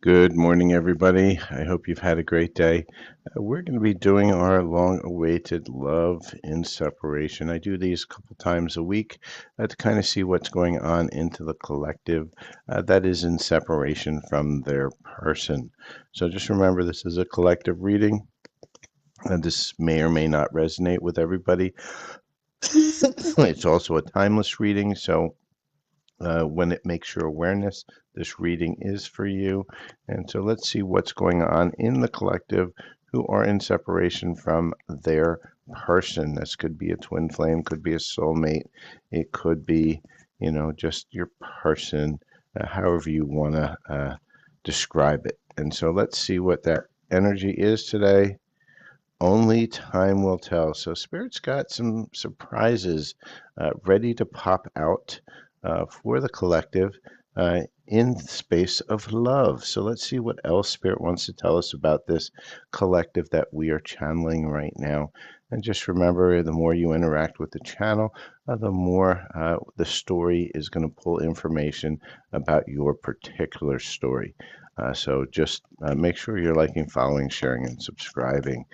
Good morning, everybody. I hope you've had a great day. We're going to be doing our long-awaited love in separation. I do these a couple times a week to kind of see what's going on into the collective that is in separation from their person. So just remember, this is a collective reading. This may or may not resonate with everybody. It's also a timeless reading, so when it makes your awareness, this reading is for you. And so let's see what's going on in the collective who are in separation from their person. This could be a twin flame, could be a soulmate, it could be, just your person, however you want to describe it. And so let's see what that energy is today. Only time will tell. So Spirit's got some surprises ready to pop out for the collective in the space of love. So let's see what else Spirit wants to tell us about this collective that we are channeling right now. And just remember, the more you interact with the channel, the more the story is going to pull information about your particular story. So just make sure you're liking, following, sharing, and subscribing.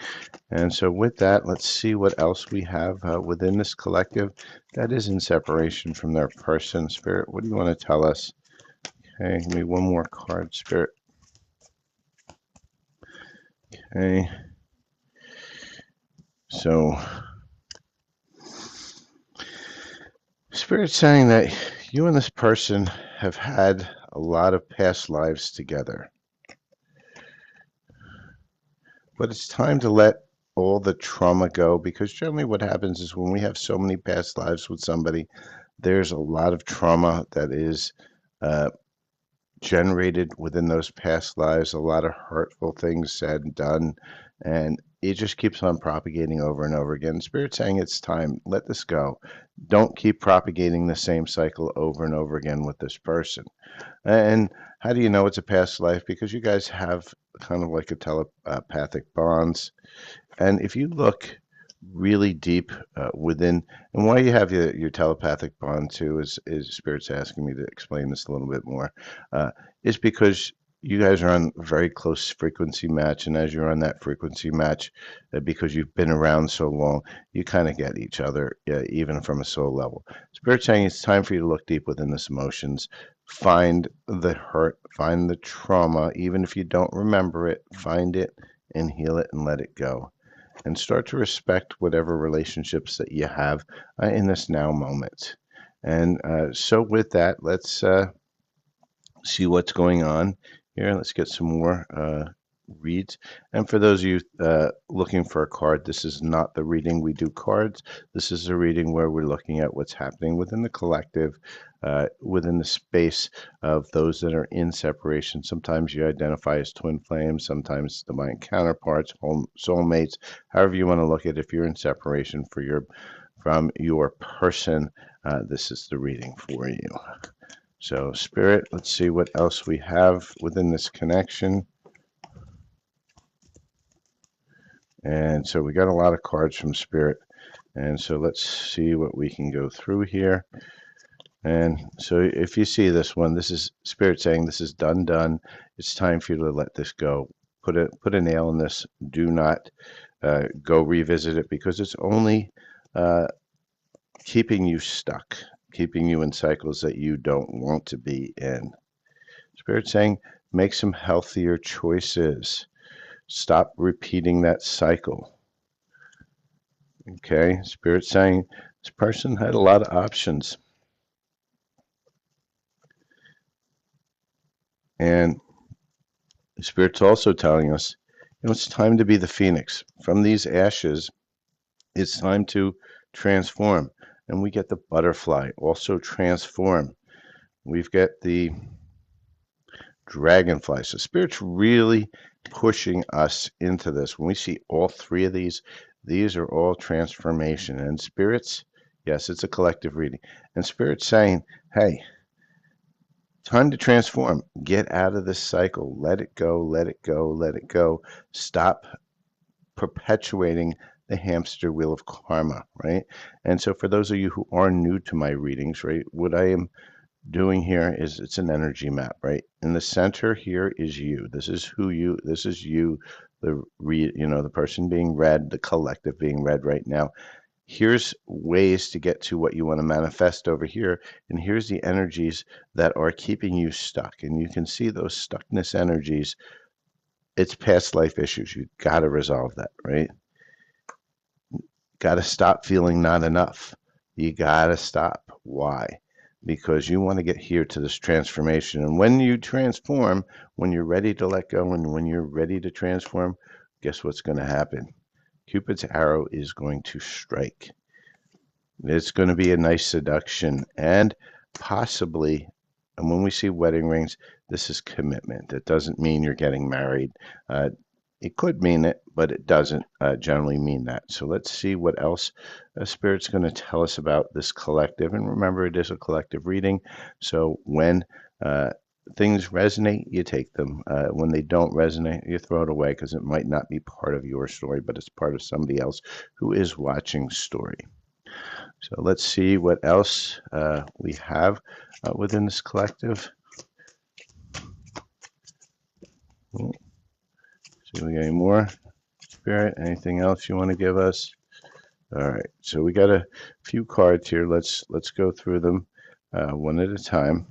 And so with that, let's see what else we have within this collective that is in separation from their person. Spirit, what do you want to tell us? Okay, give me one more card, Spirit. Okay. So Spirit's saying that you and this person have had a lot of past lives together. But it's time to let all the trauma go, because generally what happens is when we have so many past lives with somebody, there's a lot of trauma that is uh, generated within those past lives, a lot of hurtful things said and done, and it just keeps on propagating over and over again. Spirit saying it's time, let this go. Don't keep propagating the same cycle over and over again with this person. And how do you know it's a past life? Because you guys have kind of like a telepathic bonds. And if you look really deep within, and why you have your telepathic bond too is Spirit's asking me to explain this a little bit more, is because you guys are on a very close frequency match, and as you're on that frequency match, because you've been around so long, you kind of get each other, even from a soul level. Spirit's saying it's time for you to look deep within this emotions, find the hurt, find the trauma, even if you don't remember it, find it and heal it and let it go, and start to respect whatever relationships that you have in this now moment. And so, with that, let's see what's going on here. Let's get some more reads. And for those of you looking for a card, this is not the reading we do cards. This is a reading where we're looking at what's happening within the collective, within the space of those that are in separation. Sometimes you identify as twin flames, sometimes divine counterparts, home soulmates, however you want to look at it. If you're in separation from your person, this is the reading for you. So, Spirit, let's see what else we have within this connection. And so we got a lot of cards from Spirit. And so let's see what we can go through here. And so if you see this one, this is Spirit saying this is done. It's time for you to let this go. Put a nail in this. Do not go revisit it, because it's only keeping you stuck, keeping you in cycles that you don't want to be in. Spirit saying make some healthier choices. Stop repeating that cycle. Okay, Spirit saying this person had a lot of options. And Spirit's also telling us, it's time to be the phoenix. From these ashes, it's time to transform. And we get the butterfly, also transform. We've got the dragonfly. So Spirit's really pushing us into this. When we see all three of these are all transformation. And Spirit's, yes, it's a collective reading. And Spirit's saying, hey, time to transform. Get out of this cycle. Let it go, let it go, let it go. Stop perpetuating the hamster wheel of karma, right? And so for those of you who are new to my readings, right, what I am doing here is it's an energy map, right? In the center here is you. This is who you, this is you, the person being read, the collective being read right now. Here's ways to get to what you want to manifest over here, and here's the energies that are keeping you stuck. And you can see those stuckness energies. It's past life issues. You got to resolve that, right? Got to stop feeling not enough. You got to stop. Why? Because you want to get here to this transformation. And when you transform, when you're ready to let go and when you're ready to transform, guess what's going to happen? Cupid's arrow is going to strike. It's going to be a nice seduction and possibly, and when we see wedding rings, this is commitment. It doesn't mean you're getting married. Uh, it could mean it, but it doesn't generally mean that. So let's see what else Spirit's going to tell us about this collective. And remember, it is a collective reading. So when things resonate, you take them. When they don't resonate, you throw it away because it might not be part of your story, but it's part of somebody else who is watching story. So let's see what else we have within this collective. See if we got any more. Spirit, anything else you want to give us? All right, so we got a few cards here. Let's go through them one at a time.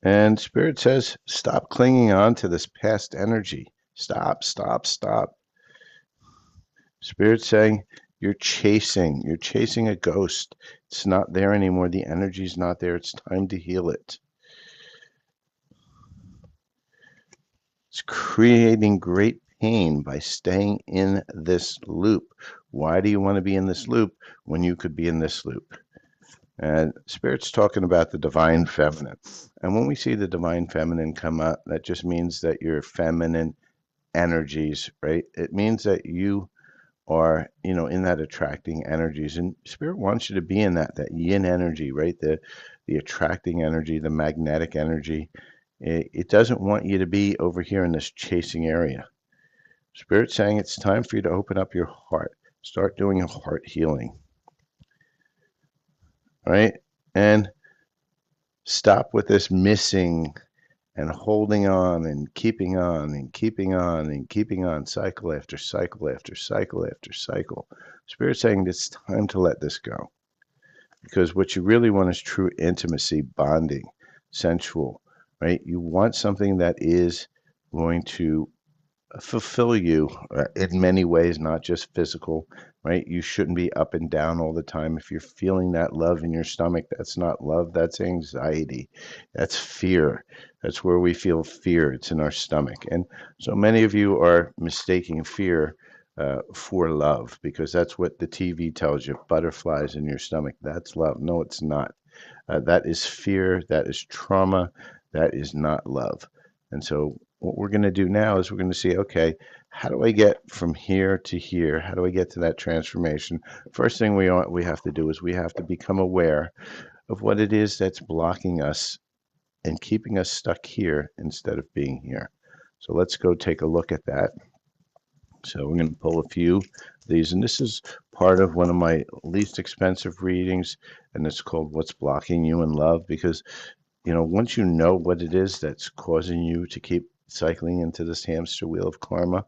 And Spirit says, stop clinging on to this past energy. Stop, stop, stop. Spirit saying, you're chasing a ghost. It's not there anymore. The energy's not there. It's time to heal it. It's creating great pain by staying in this loop. Why do you want to be in this loop when you could be in this loop? And Spirit's talking about the divine feminine. And when we see the divine feminine come up, that just means that your feminine energies, right? It means that you are, in that attracting energies. And Spirit wants you to be in that yin energy, right? The attracting energy, the magnetic energy. It doesn't want you to be over here in this chasing area. Spirit's saying it's time for you to open up your heart. Start doing a heart healing. Right? And stop with this missing and holding on and keeping on and keeping on and keeping on, cycle after cycle after cycle after cycle. Spirit's saying it's time to let this go. Because what you really want is true intimacy, bonding, sensual, right? You want something that is going to fulfill you in many ways, not just physical, right? You shouldn't be up and down all the time. If you're feeling that love in your stomach, that's not love, that's anxiety, that's fear. That's where we feel fear. It's in our stomach. And so many of you are mistaking fear for love because that's what the TV tells you. Butterflies in your stomach, that's love. No, it's not. That is fear, that is trauma, that is not love. And so what we're going to do now is we're going to see, okay, how do I get from here to here? How do I get to that transformation? First thing we have to do is we have to become aware of what it is that's blocking us and keeping us stuck here instead of being here. So let's go take a look at that. So we're going to pull a few of these, and this is part of one of my least expensive readings, and it's called What's Blocking You in Love, because once you know what it is that's causing you to keep cycling into this hamster wheel of karma,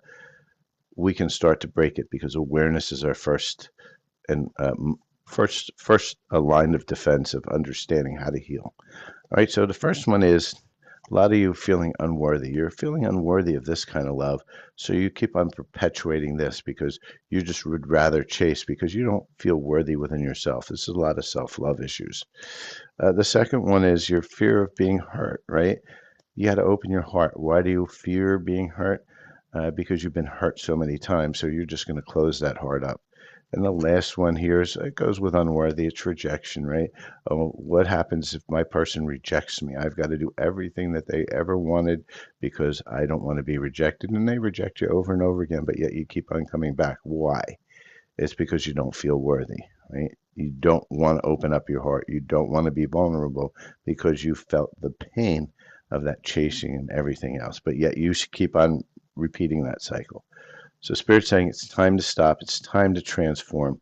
we can start to break it because awareness is our first line of defense of understanding how to heal. All right, so the first one is a lot of you feeling unworthy. You're feeling unworthy of this kind of love, so you keep on perpetuating this because you just would rather chase because you don't feel worthy within yourself. This is a lot of self-love issues. The second one is your fear of being hurt, right? You got to open your heart. Why do you fear being hurt? Because you've been hurt so many times, so you're just going to close that heart up. And the last one here is it goes with unworthy. It's rejection, right? Oh, what happens if my person rejects me? I've got to do everything that they ever wanted because I don't want to be rejected. And they reject you over and over again, but yet you keep on coming back. Why? It's because you don't feel worthy, right? You don't want to open up your heart. You don't want to be vulnerable because you felt the pain of that chasing and everything else. But yet you keep on repeating that cycle. So Spirit's saying it's time to stop. It's time to transform.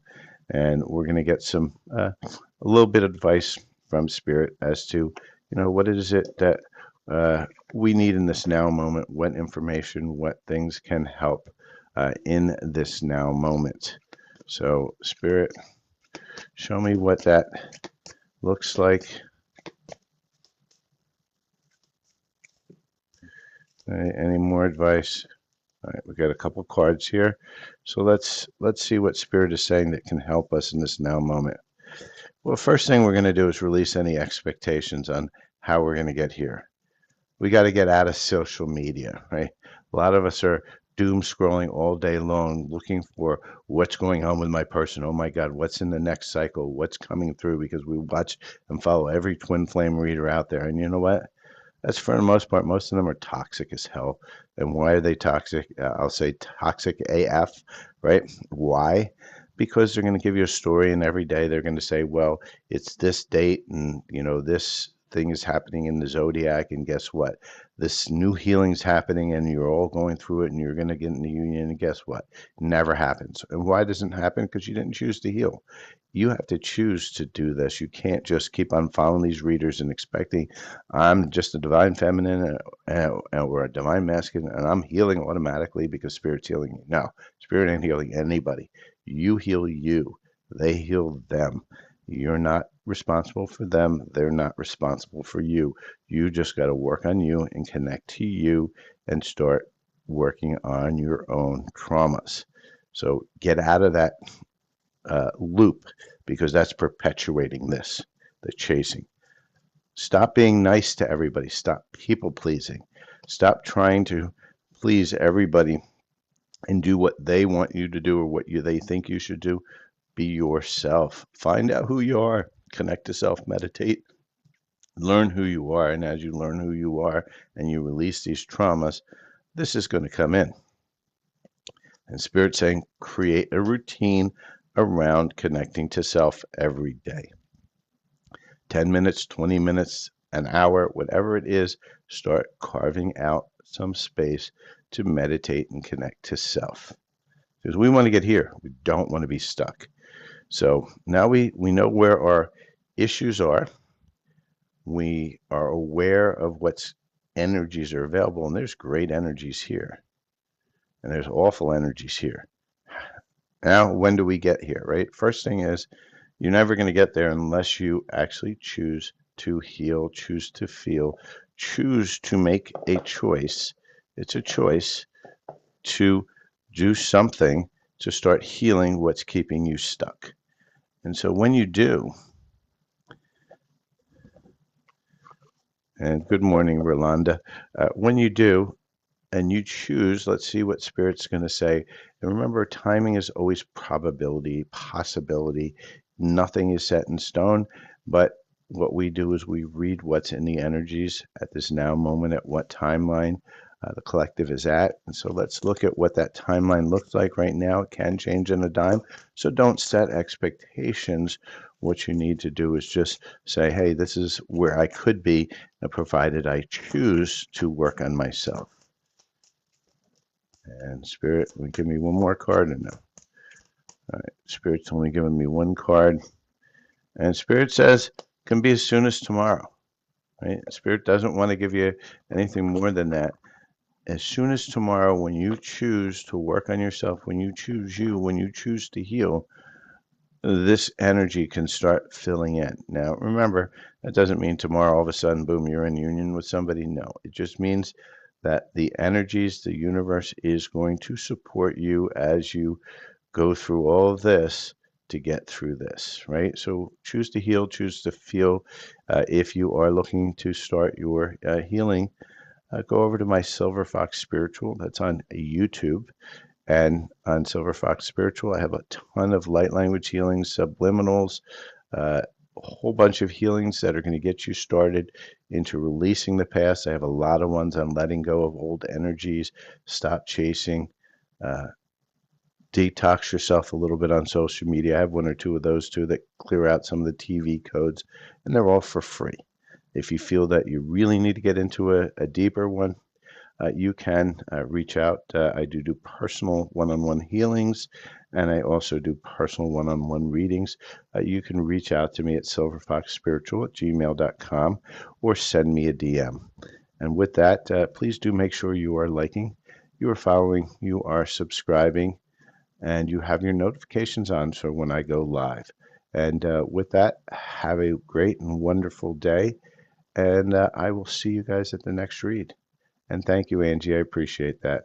and we're going to get some a little bit of advice from Spirit as to what is it that we need in this now moment, what information, what things can help in this now moment. So, Spirit, show me what that looks like. Any more advice? All right, we got a couple cards here. So let's see what Spirit is saying that can help us in this now moment. Well, first thing we're going to do is release any expectations on how we're going to get here. We got to get out of social media, right? A lot of us are doom scrolling all day long, looking for what's going on with my person. Oh my God, what's in the next cycle? What's coming through? Because we watch and follow every twin flame reader out there. And you know what? That's for the most part, most of them are toxic as hell. And why are they toxic? I'll say toxic AF, right? Why? Because they're going to give you a story, and every day they're going to say, well, it's this date, and this thing is happening in the zodiac, and guess what? This new healing's happening, and you're all going through it, and you're going to get in the union, and guess what? It never happens. And why doesn't it happen? Because you didn't choose to heal. You have to choose to do this. You can't just keep on following these readers and expecting I'm just a divine feminine or a divine masculine, and I'm healing automatically because Spirit's healing me. No, Spirit ain't healing anybody. You heal you. They heal them. You're not responsible for them. They're not responsible for you. You just got to work on you and connect to you and start working on your own traumas. So get out of that loop because that's perpetuating this, the chasing. Stop being nice to everybody. Stop people pleasing. Stop trying to please everybody and do what they want you to do or what they think you should do. Be yourself. Find out who you are. Connect to self, meditate, learn who you are. And as you learn who you are and you release these traumas, this is going to come in. And Spirit saying, create a routine around connecting to self every day. 10 minutes, 20 minutes, an hour, whatever it is, start carving out some space to meditate and connect to self. Because we want to get here. We don't want to be stuck. So now we know where our issues are. We are aware of what's energies are available, and there's great energies here. And there's awful energies here. Now, when do we get here, right? First thing is, you're never going to get there unless you actually choose to heal, choose to feel, choose to make a choice. It's a choice to do something to start healing what's keeping you stuck. And so when you do, and good morning, Rolanda, when you do, and you choose, let's see what Spirit's going to say. And remember, timing is always probability, possibility. Nothing is set in stone, but what we do is we read what's in the energies at this now moment, at what timeline the collective is at. And so let's look at what that timeline looks like right now. It can change in a dime. So don't set expectations. What you need to do is just say, hey, this is where I could be, provided I choose to work on myself. And Spirit, will give me one more card or no? All right, Spirit's only giving me one card. And Spirit says, can be as soon as tomorrow. Right? Spirit doesn't want to give you anything more than that. As soon as tomorrow, when you choose to work on yourself, when you choose you, when you choose to heal, this energy can start filling in. Now, remember, that doesn't mean tomorrow all of a sudden, boom, you're in union with somebody. No, it just means that the energies, the universe is going to support you as you go through all of this to get through this, right? So choose to heal, choose to feel. If you are looking to start your healing, go over to my Silver Fox Spiritual. That's on YouTube. And on Silver Fox Spiritual, I have a ton of light language healings, subliminals, a whole bunch of healings that are going to get you started into releasing the past. I have a lot of ones on letting go of old energies, stop chasing, detox yourself a little bit on social media. I have one or two of those too that clear out some of the TV codes, and they're all for free. If you feel that you really need to get into a deeper one, you can reach out. I do personal one-on-one healings, and I also do personal one-on-one readings. You can reach out to me at silverfoxspiritual@gmail.com or send me a DM. And with that, please do make sure you are liking, you are following, you are subscribing, and you have your notifications on for when I go live. And with that, have a great and wonderful day. And I will see you guys at the next read. And thank you, Angie. I appreciate that.